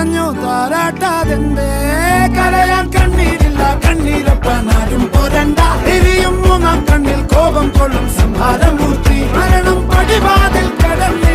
പറഞ്ഞു താരാട്ടാതെന്തേ കരയാൻ കണ്ണീരില്ല കണ്ണീരപ്പനാരും പോരണ്ട എരിയും മൂന്നാം കണ്ണിൽ കോപം കൊള്ളും സംഹാരമൂർത്തി മരണം പടിവാതിൽ കടന്നേ